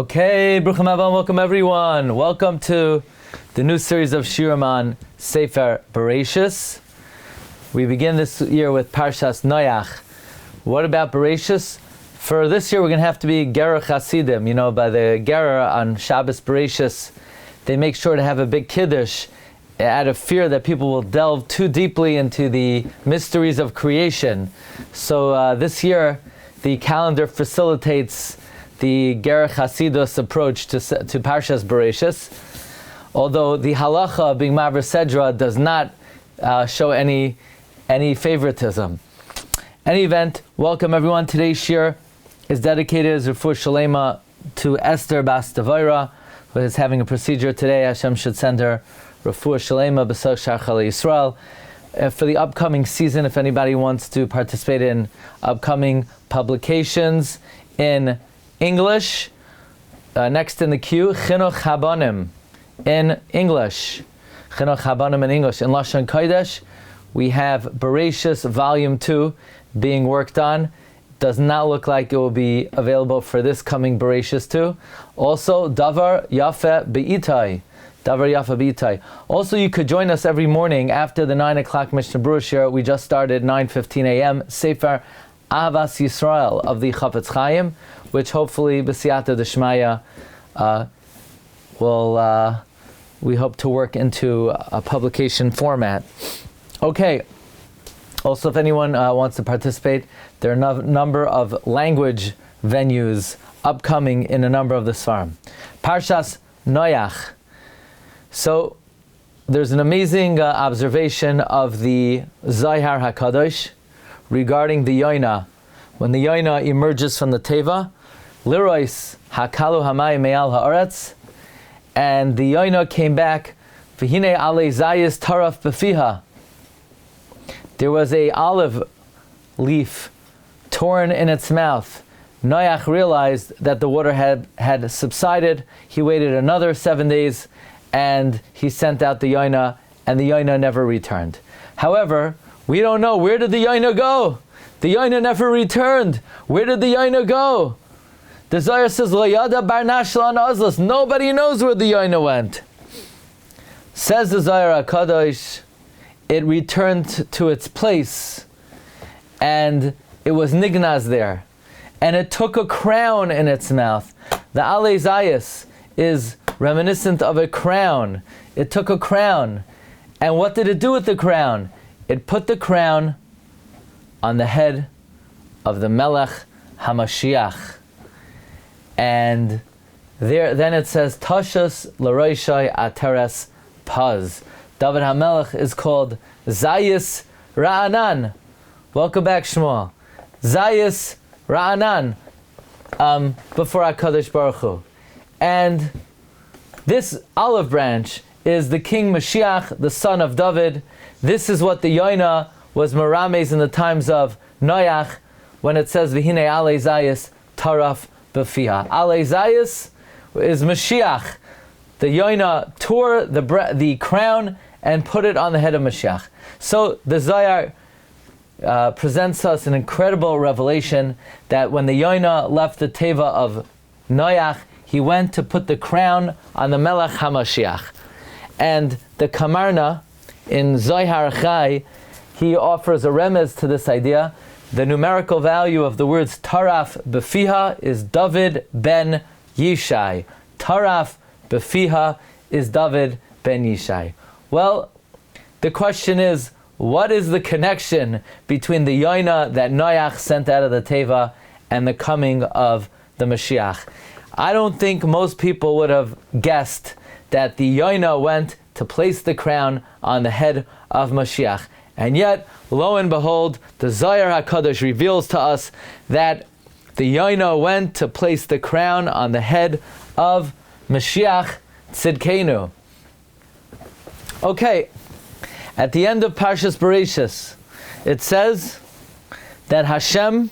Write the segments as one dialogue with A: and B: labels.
A: Okay, Bruchim Haba, welcome everyone. Welcome to the new series of shiurim on Sefer Bereshis. We begin this year with Parshas Noach. What about Bereshis? For this year, we're going to have to be Gerer Chasidim. You know, by the Gerer on Shabbos Bereshis, they make sure to have a big kiddush out of fear that people will delve too deeply into the mysteries of creation. So this year, the calendar facilitates the Gerer Chasidus approach to Parshas Bereshis, although the halacha being Maver Sedra does not show any favoritism. Any event, welcome everyone. Today's shiur is dedicated as Refuah Shalema to Esther Bas Devorah, who is having a procedure today. Hashem should send her Refuah Shalema B'Sach Shar Chalei Yisrael. For the upcoming season, if anybody wants to participate in upcoming publications in English, next in the queue, Chinuch Habanim in English. Chinuch Habanim in English. In Lashon Kodesh, we have Bereshis Volume 2 being worked on. Does not look like it will be available for this coming Bereshis 2. Also, Davar Yafe Be'itai. Davar Yafe Be'itai. Also, you could join us every morning after the 9 o'clock Mishnah Berurah shiur. We just started 9:15 a.m. Sefer Avas Yisrael of the Chafetz Chaim, which hopefully B'siyata D'Shmaya we hope to work into a publication format. Okay. Also, if anyone wants to participate, there are a number of language venues upcoming in a number of the Sfarim. Parshas Noach. So, there's an amazing observation of the Zohar HaKadosh regarding the Yoina. When the Yoina emerges from the Teva, Lirois Hakalu Hamay Me'al Ha'aretz, and the Yoina came back, V'hine Ale Zayis Taraf Befiha. There was a olive leaf torn in its mouth. Noach realized that the water had subsided. He waited another 7 days, and he sent out the Yoina, and the Yoina never returned. However, we don't know, where did the Yoina go? The Yoina never returned. Where did the Yoina go? The Zohar says, Lo yada bar nashlan azlas. Nobody knows where the Yoina went. Says the Zohar HaKadosh, it returned to its place, and it was nignaz there. And it took a crown in its mouth. The Ale Zayis is reminiscent of a crown. It took a crown. And what did it do with the crown? It put the crown on the head of the Melech HaMashiach. And there, then it says, Tashas L'Roishai Ateres Paz. David HaMelech is called Zayis Ra'anan. Welcome back, Shmuel. Zayis Ra'anan, before HaKadosh Baruch Hu. And this olive branch is the King Mashiach, the son of David. This is what the Yoina was merames in the times of Noach, when it says, V'hine Ale Zayis Taraf Befiha. Ale Zayis is Mashiach. The Yoina tore the crown and put it on the head of Mashiach. So the Zohar presents us an incredible revelation that when the Yoina left the Teva of Noach, he went to put the crown on the Melech HaMashiach. And the Kamarna in Zohar Chai, he offers a remez to this idea. The numerical value of the words Taraf Befiha is David ben Yishai. Taraf Befiha is David ben Yishai. Well, the question is, what is the connection between the Yoina that Noach sent out of the Teva and the coming of the Mashiach? I don't think most people would have guessed that the Yoina went to place the crown on the head of Mashiach. And yet, lo and behold, the Zohar HaKadosh reveals to us that the Yoina went to place the crown on the head of Mashiach Tzidkenu. Okay, at the end of Parshas Bereshis, it says that Hashem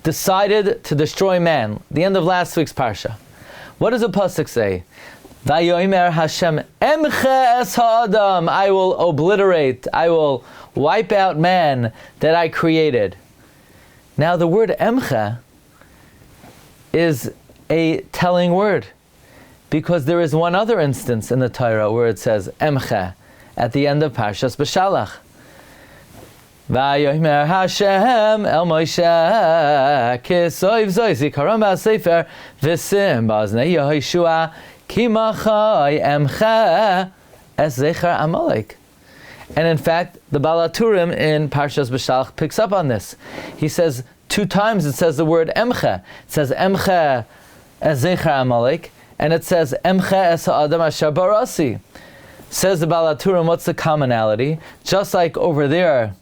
A: decided to destroy man. The end of last week's Parsha. What does the pasuk say? Vayomer Hashem emche es ha'adam. I will obliterate, I will wipe out man that I created. Now the word emche is a telling word, because there is one other instance in the Torah where it says Emcha at the end of Parshas B'Shalach. Vayomer Hashem el Moshe kisoiv zoi zikaron ba'sefer v'sim ba'aznei Yehoshua ki machai emcha es zecher Amalek. And in fact, the Baal HaTurim in Parshas B'Shalach picks up on this. He says 2 times it says the word Emcha. It says Emcha es zecher Amalek, and it says Emcha es ha'adam asher barasi. Says the Baal HaTurim, what's the commonality? Just like over there,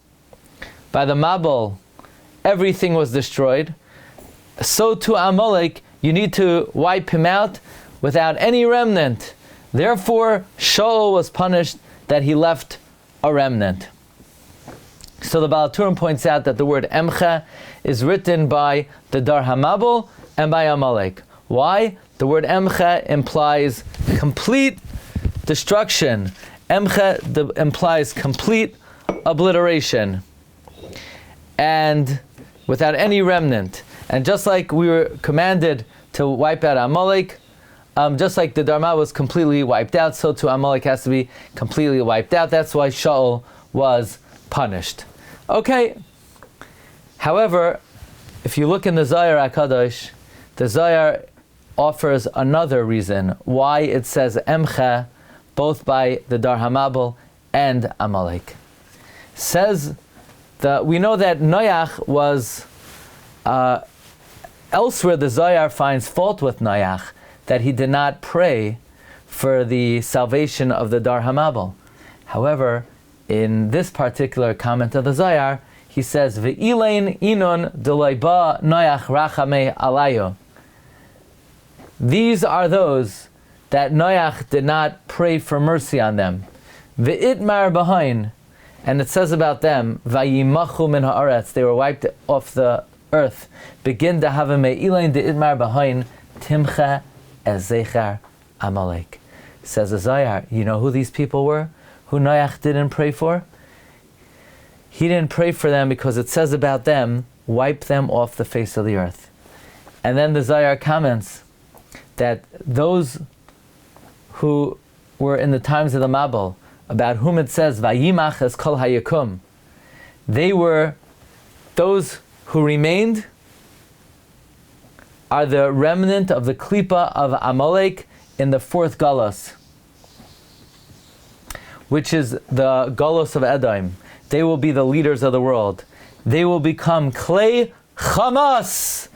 A: by the Hamabul, everything was destroyed, so to Amalek, you need to wipe him out without any remnant. Therefore, Shaul was punished that he left a remnant. So the Baal HaTurim points out that the word Emcha is written by the Dar Hamabul and by Amalek. Why? The word Emcha implies complete destruction. Emcha implies complete obliteration, and without any remnant. And just like we were commanded to wipe out Amalek, just like the Dharma was completely wiped out, so too Amalek has to be completely wiped out. That's why Shaul was punished. Okay. However, if you look in the Zohar HaKadosh, the Zohar offers another reason why it says Emcha both by the Dar Hamabul and Amalek. Says we know that Noach was, elsewhere the Zohar finds fault with Noach, that he did not pray for the salvation of the Dar Hamabul. However, in this particular comment of the Zohar, he says, Ve'ilein inon deloi ba Noach rachamei alayo. These are those that Noach did not pray for mercy on them. Ve'itmar b'hain. And it says about them, Vayimachu min ha'aretz, they were wiped off the earth. Begin to have a me'ilain de'itmar b'hain, timcha ezechar Amalek. Says the Zohar, you know who these people were? Who Noach didn't pray for? He didn't pray for them because it says about them, wipe them off the face of the earth. And then the Zohar comments that those who were in the times of the Hamabul, about whom it says, Vayimach es kol hayakum, they were, those who remained are the remnant of the klipa of Amalek in the 4th Galus, which is the Galus of Edom. They will be the leaders of the world. They will become Klei Chamas.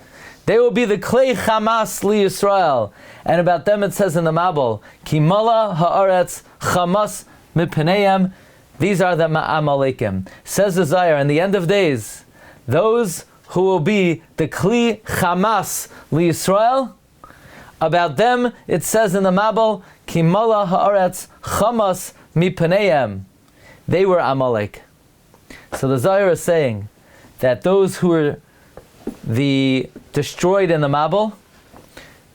A: They will be the Klei Chamas li Yisrael. And about them it says in the Hamabul, Kimala ha'aretz Chamas Mipeneyam, these are the Amalekim. Says the Zohar, in the end of days, those who will be the Kli Chamas li Yisrael, about them it says in the Hamabul, Kimala ha'aretz Chamas Mipeneyam. They were Amalek. So the Zohar is saying that those who were the destroyed in the Hamabul,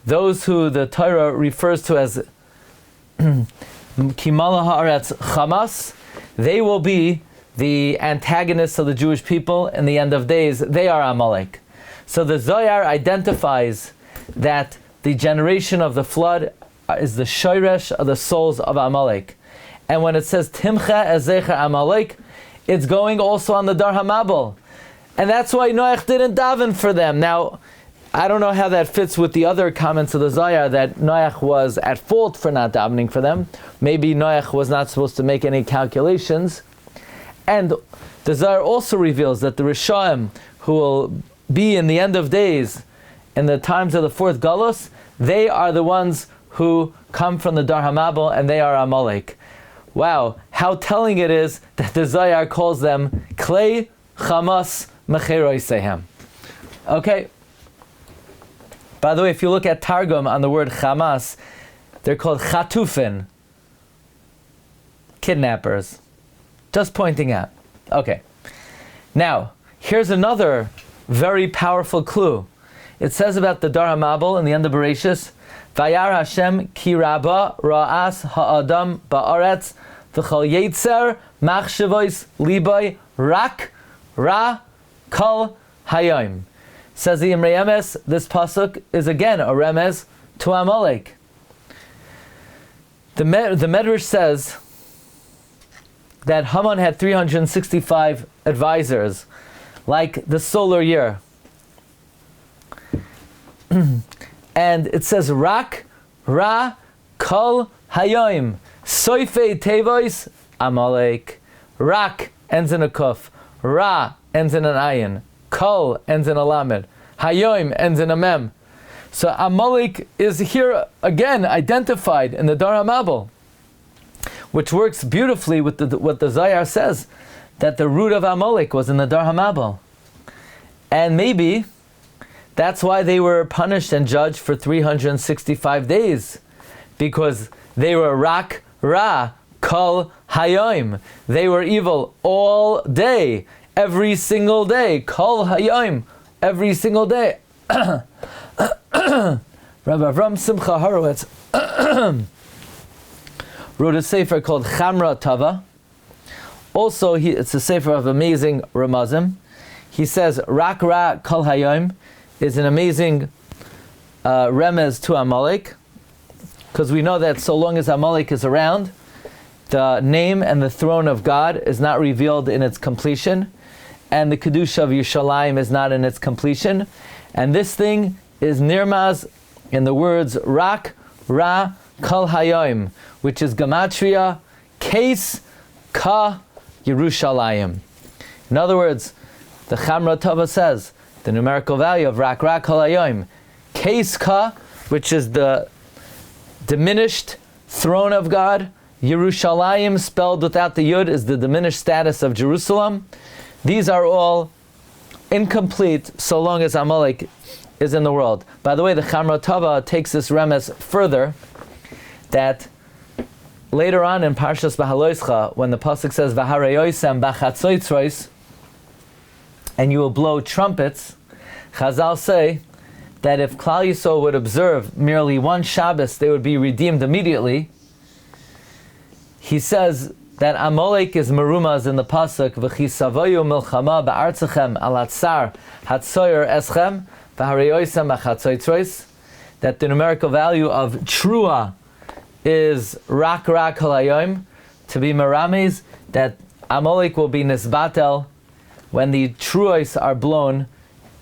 A: those who the Torah refers to as Kimala ha'aretz Chamas, they will be the antagonists of the Jewish people in the end of days. They are Amalek. So the Zohar identifies that the generation of the flood is the shoresh of the souls of Amalek. And when it says Timcha ezecher Amalek, it's going also on the Dar Hamabul. And that's why Noach didn't daven for them. Now, I don't know how that fits with the other comments of the Zohar that Noach was at fault for not davening for them. Maybe Noach was not supposed to make any calculations. And the Zohar also reveals that the Rishaim, who will be in the end of days, in the times of the 4th Galus, they are the ones who come from the Dar Hamabul, and they are Amalek. Wow, how telling it is that the Zohar calls them Klei Chamas Mecheroi Sehem. Okay. By the way, if you look at Targum on the word Hamas, they're called Chatufin, kidnappers. Just pointing out. Okay. Now, here's another very powerful clue. It says about the Dar Hamabul in the end of Bereshis, Vayar Hashem ki rabba ra'as ha'adam ba'aretz v'chol yetzer machshavos libay rak ra kol hayom. Says the Imrei Emes, this pasuk is again a remez to Amalek. The Medrash says that Haman had 365 advisors, like the solar year. And it says, Rak, Ra, Kol, Hayoim, Soifei Tevois, Amalek. Rak ends in a kuf, Ra ends in an ayin, Kol ends in a lamed, Hayoim ends in a mem. So Amalek is here again identified in the Dar Hamabul, which works beautifully with what the Zohar says, that the root of Amalek was in the Dar Hamabul. And maybe that's why they were punished and judged for 365 days, because they were Rak, Ra, Kol, Hayoim. They were evil all day, every single day. Kol, Hayoim, every single day. Rabbi Avram Simcha Horowitz wrote a sefer called Chamra Tava. Also, it's a sefer of amazing Ramazim. He says, Rak Ra Kol Hayoim is an amazing remez to Amalek, because we know that so long as Amalek is around, the name and the throne of God is not revealed in its completion, and the Kedusha of Yerushalayim is not in its completion. And this thing is nirmaz in the words Rak, Ra, Kol Hayoim, which is Gematria, Kes, Ka, Yerushalayim. In other words, the Chamra Tova says, the numerical value of Rak, Ra, Kol Hayoim, Kes, Ka, which is the diminished throne of God, Yerushalayim, spelled without the Yud, is the diminished status of Jerusalem. These are all incomplete so long as Amalek is in the world. By the way, the Chamra Tava takes this remez further, that later on in Parshas Bahaloischa, when the pasuk says V'hareyoisem b'chatzoitzrois, and you will blow trumpets, Chazal say that if Klal Yisrael would observe merely one Shabbos, they would be redeemed immediately. He says that Amalek is merumaz in the pasuk v'chisavoyu milchama ba'artzachem alatzar hatzoyer eschem v'hareyoisem b'chatzoitzrois, that the numerical value of trua is rak rak halayim, to be merames, that Amalek will be nisbatel when the truos are blown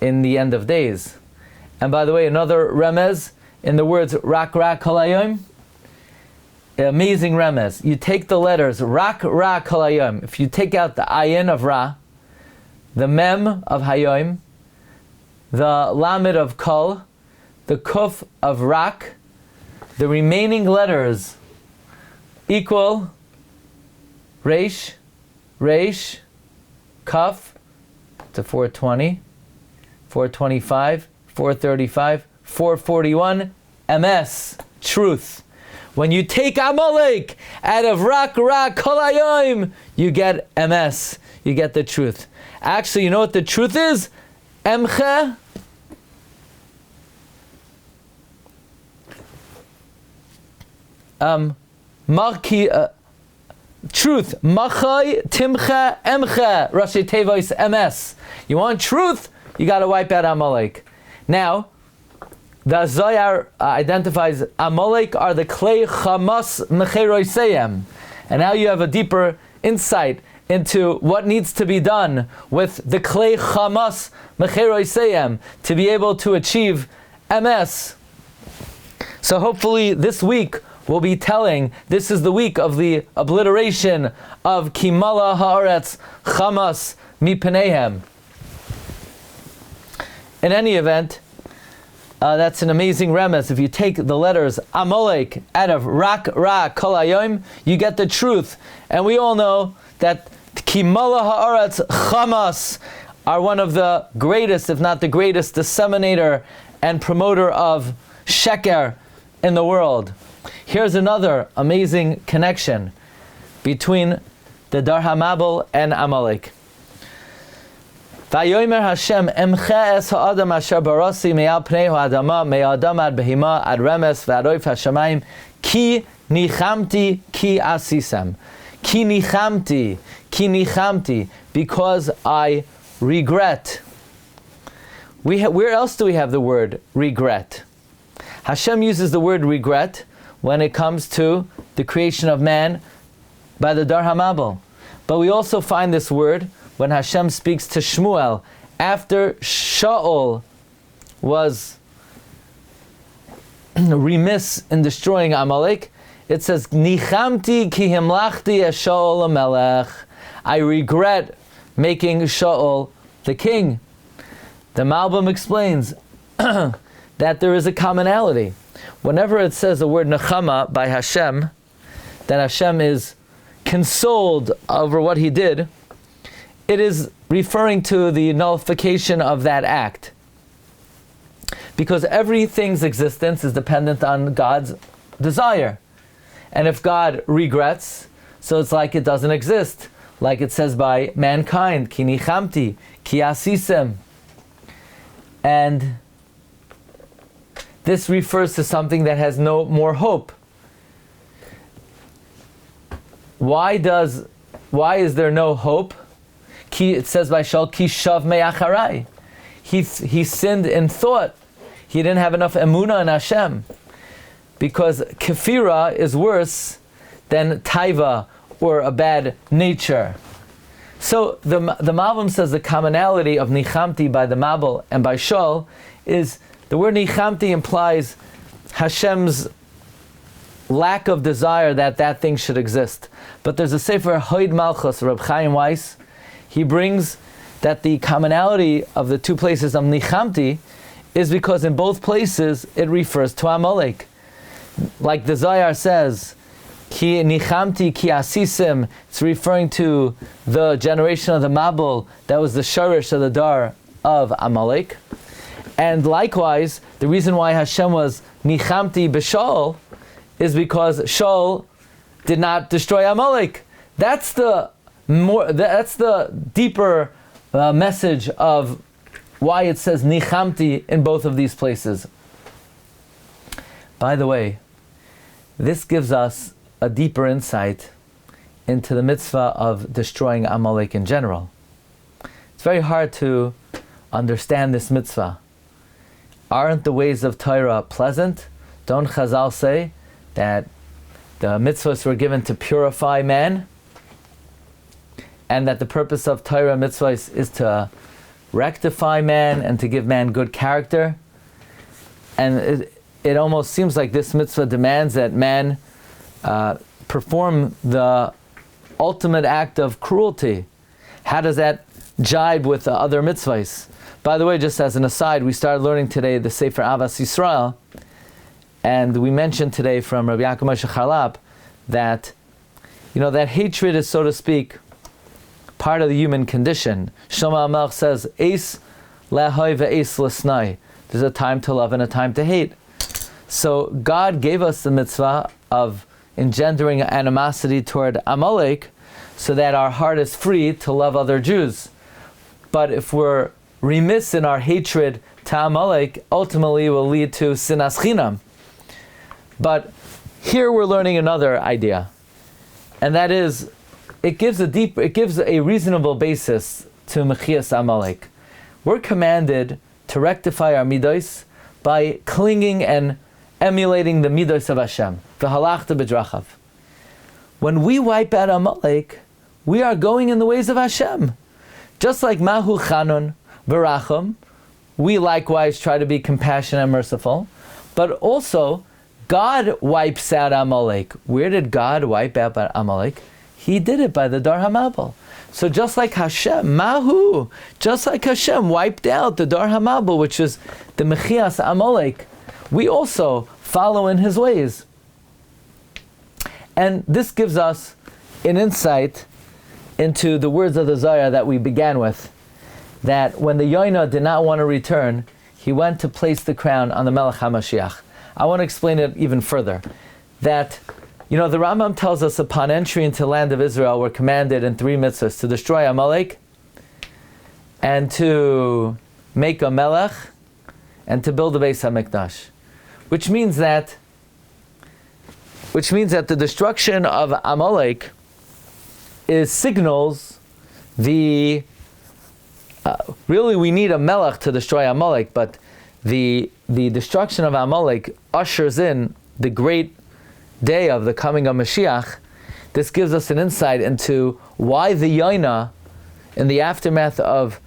A: in the end of days. And by the way, another remez in the words rak rak halayim, amazing remez. You take the letters Rak Ra Kol Hayom. If you take out the ayin of Ra, the mem of Hayom, the lamed of Kol, the kuf of Rak, the remaining letters equal Reish, Kaf to 420, 425, 435, 441, MS, truth. When you take Amalek out of Rak Ra Kol Hayom, you get MS, you get the truth. Actually, you know what the truth is? Emche, truth. Machai Timche Emche Rashi Tevois MS. You want truth? You got to wipe out Amalek. Now, the Zohar identifies Amalek are the Klei Chamas Mecheroiseyem. And now you have a deeper insight into what needs to be done with the Klei Chamas Mecheroiseyem to be able to achieve MS. So hopefully this week we'll be telling, this is the week of the obliteration of Kimala Haaretz Chamas Mipenehem. In any event, that's an amazing remez. If you take the letters Amalek out of Rak Ra Kol Hayom, you get the truth. And we all know that Kimala Haaretz Chamas are one of the greatest, if not the greatest, disseminator and promoter of Sheker in the world. Here's another amazing connection between the Dar Hamabul and Amalek. Vayomer Hashem emche es ha'adam asher barasi me'al pnei ha'adama me'adam ad behima ad remes v'adoif hashamayim ki nichamti ki asisem. Ki nichamti, because I regret. Where else do we have the word regret? Hashem uses the word regret when it comes to the creation of man by the Dar Hamabul. But we also find this word when Hashem speaks to Shmuel after Shaul was remiss in destroying Amalek. It says, Nichamti ki himlachti es Shaul Amelek. I regret making Shaul the king. The Malbim explains that there is a commonality. Whenever it says the word Nechama by Hashem, that Hashem is consoled over what he did, it is referring to the nullification of that act. Because everything's existence is dependent on God's desire. And if God regrets, so it's like it doesn't exist. Like it says by mankind, Ki nichamti, ki asisem. And this refers to something that has no more hope. Why is there no hope? It says by Shaul, Ki shav me'acharai. He sinned in thought. He didn't have enough emunah in Hashem. Because kefira is worse than taiva, or a bad nature. So the Malbim says the commonality of nichamti by the Mabul and by Shaul is the word nichamti implies Hashem's lack of desire that thing should exist. But there's a Sefer Hoid Malchus, Reb Chaim Weiss. He brings that the commonality of the two places of nichamti is because in both places it refers to Amalek. Like the Zohar says, Ki nichamti ki asisim, it's referring to the generation of the Mabul that was the sharish of the dar of Amalek. And likewise, the reason why Hashem was nichamti b'Shaul is because Shaul did not destroy Amalek. That's the deeper message of why it says nichamti in both of these places. By the way, this gives us a deeper insight into the mitzvah of destroying Amalek in general. It's very hard to understand this mitzvah. Aren't the ways of Torah pleasant? Don't Chazal say that the mitzvahs were given to purify man, and that the purpose of Torah mitzvahs is to rectify man and to give man good character? And it almost seems like this mitzvah demands that man perform the ultimate act of cruelty. How does that jibe with the other mitzvahs? By the way, just as an aside, we started learning today the Sefer Avas Yisrael, and we mentioned today from Rabbi Yaakov Moshe Charlap that, that hatred is, so to speak, part of the human condition. Shlomo HaMelech says, Eis le'ahoy ve'eis l'snai. There's a time to love and a time to hate. So God gave us the mitzvah of engendering animosity toward Amalek so that our heart is free to love other Jews. But if we're remiss in our hatred to Amalek, ultimately it will lead to sinas chinam. But here we're learning another idea, and that is, it gives a reasonable basis to mechias Amalek. We're commanded to rectify our midos by clinging and emulating the midos of Hashem. V'halachta b'drachav. When we wipe out Amalek, we are going in the ways of Hashem. Just like Mahu Chanun Barachum, we likewise try to be compassionate and merciful, but also God wipes out Amalek. Where did God wipe out Amalek? He did it by the Dar Hamabul. So just like Hashem, Mahu, just like Hashem wiped out the Dar Hamabul, which is the Mechias Amalek, we also follow in his ways. And this gives us an insight into the words of the Zohar that we began with, that when the Yoina did not want to return, he went to place the crown on the Melech HaMashiach. I want to explain it even further. That, the Rambam tells us upon entry into the land of Israel, we're commanded in 3 mitzvahs to destroy Amalek, and to make a melech, and to build a Beis HaMikdash. Which means that the destruction of Amalek signals the really we need a melech to destroy Amalek, but the destruction of Amalek ushers in the great day of the coming of Mashiach. This gives us an insight into why the Yaina, in the aftermath of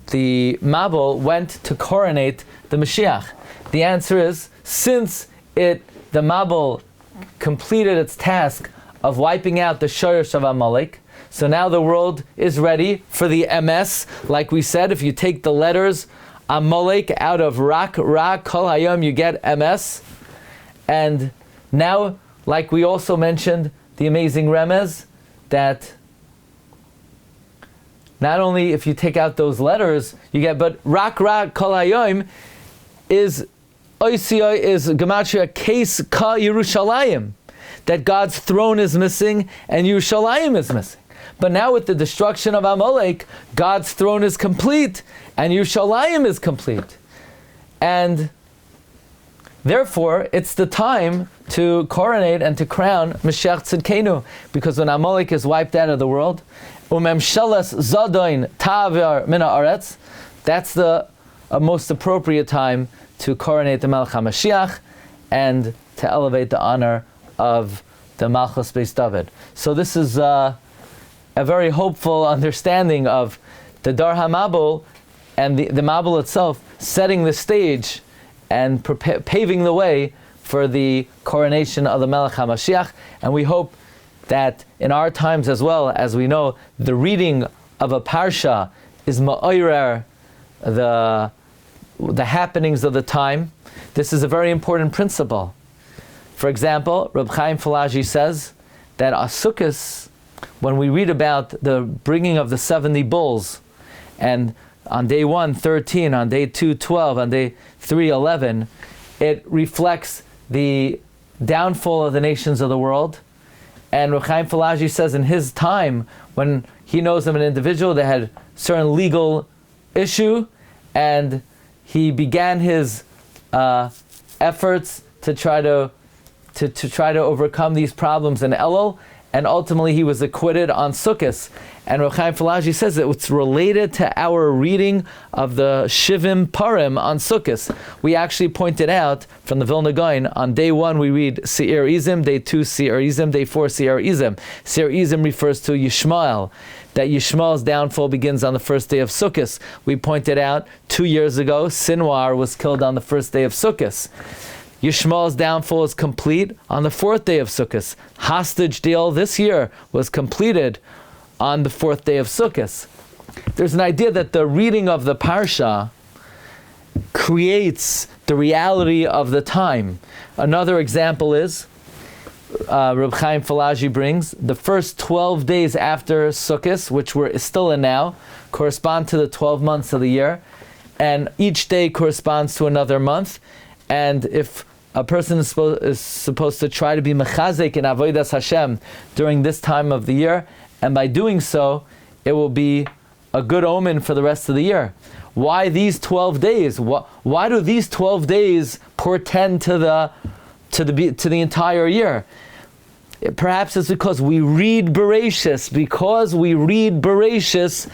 A: the Mabul, went to coronate the Mashiach. The answer is, since the Mabul completed its task of wiping out the Shiur of Amalek, so now the world is ready for the MS. Like we said, if you take the letters Amalek out of Rak, Ra, Kol Hayom, you get MS. And now, like we also mentioned, the amazing remez, that not only if you take out those letters, you get, but Rak, Ra, Kol Hayom is Gematria Case Ka Yerushalayim, that God's throne is missing and Yerushalayim is missing. But now with the destruction of Amalek, God's throne is complete and Yerushalayim is complete. And therefore, it's the time to coronate and to crown Mashiach Tzidkenu, because when Amalek is wiped out of the world, Umemshelas Zadoin Ta'aver Mina Aretz, that's the most appropriate time to coronate the Melech HaMashiach and to elevate the honor of the Malchus Beis David. So this is a very hopeful understanding of the Dar HaMabul and the Mabul itself setting the stage and paving the way for the coronation of the Melech HaMashiach. And we hope that in our times as well, as we know, the reading of a Parsha is ma'orer the happenings of the time. This is a very important principle. For example, Reb Chaim Falaji says that Asukis, when we read about the bringing of the 70 bulls, and on day 1, 13, on day 2, 12, on day 3, 11, it reflects the downfall of the nations of the world. And Reb Chaim Falaji says in his time, when he knows of an individual that had certain legal issue, and he began his efforts to try to overcome these problems in Elul, and ultimately he was acquitted on Sukkot. And Reb Chaim Falaji says that it's related to our reading of the Shivim Parim on Sukkot. We actually pointed out from the Vilna Gaon, on day 1 we read Seir Izim, day 2 Seir Izim, day 4 Seir Izim. Seir Izim refers to Yishmael, that Yishmael's downfall begins on the first day of Sukkot. We pointed out 2 years ago, Sinwar was killed on the first day of Sukkot. Yishmael's downfall is complete on the 4th day of Sukkot. Hostage deal this year was completed on the 4th day of Sukkot. There's an idea that the reading of the Parsha creates the reality of the time. Another example is, Reb Chaim Falaji brings, the first 12 days after Sukkot, which we're still in now, correspond to the 12 months of the year, and each day corresponds to another month. And if a person is supposed to try to be mechazek in avodas Hashem during this time of the year, and by doing so, it will be a good omen for the rest of the year. Why these 12 days? Why do these 12 days portend to the entire year? Perhaps it's because we read Bereshis. Because we read Bereshis,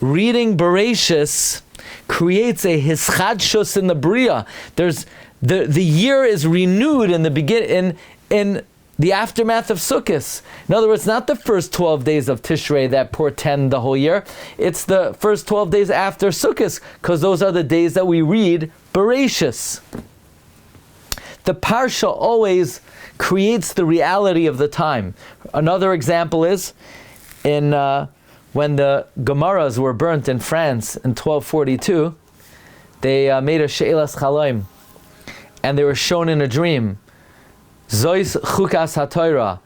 A: reading Bereshis creates a hischadshus in the Bria. There's the year is renewed in the aftermath of Sukkot. In other words, not the first 12 days of Tishrei that portend the whole year. It's the first 12 days after Sukkot, because those are the days that we read Bereshis. The Parsha always creates the reality of the time. Another example is when the Gemaras were burnt in France in 1242, they made a She'elas Chalaim, and they were shown in a dream. Zois chukas haTorah,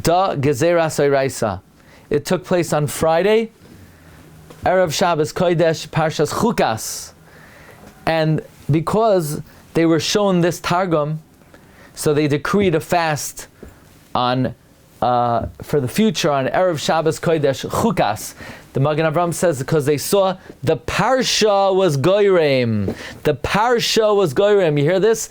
A: da gezeras oiraisa. It took place on Friday, Erev Shabbos Kodesh, Parshas Chukas. And because they were shown this Targum, so they decreed a fast on for the future on Erev Shabbos Kodesh Chukas. The Magen Avraham says because they saw the Parsha was Goyrem. The Parsha was Goyrem. You hear this?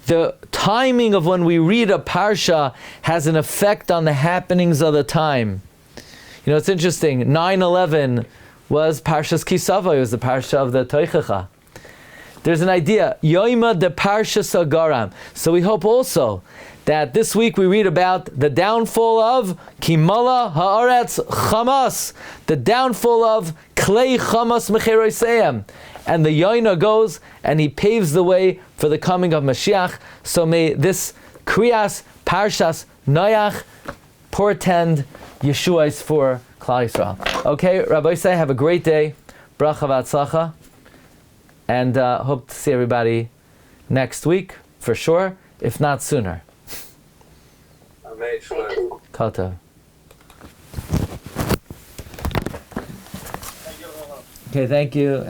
A: The timing of when we read a Parsha has an effect on the happenings of the time. You know, it's interesting. 9/11 was Parshas Kisava. It was the Parsha of the Toichacha. There's an idea, Yoima de Parsha Sagaram. So we hope also that this week we read about the downfall of Kimala Haaretz Chamas, the downfall of Klei Chamas Mecheroseim. And the Yoina goes and he paves the way for the coming of Mashiach. So may this Kriyas Parshas Noach portend Yeshuas for Klal Yisrael. Okay, Rabbi say, have a great day. Bracha v'atzlacha. And hope to see everybody next week, for sure, if not sooner. Kata. Okay, thank you.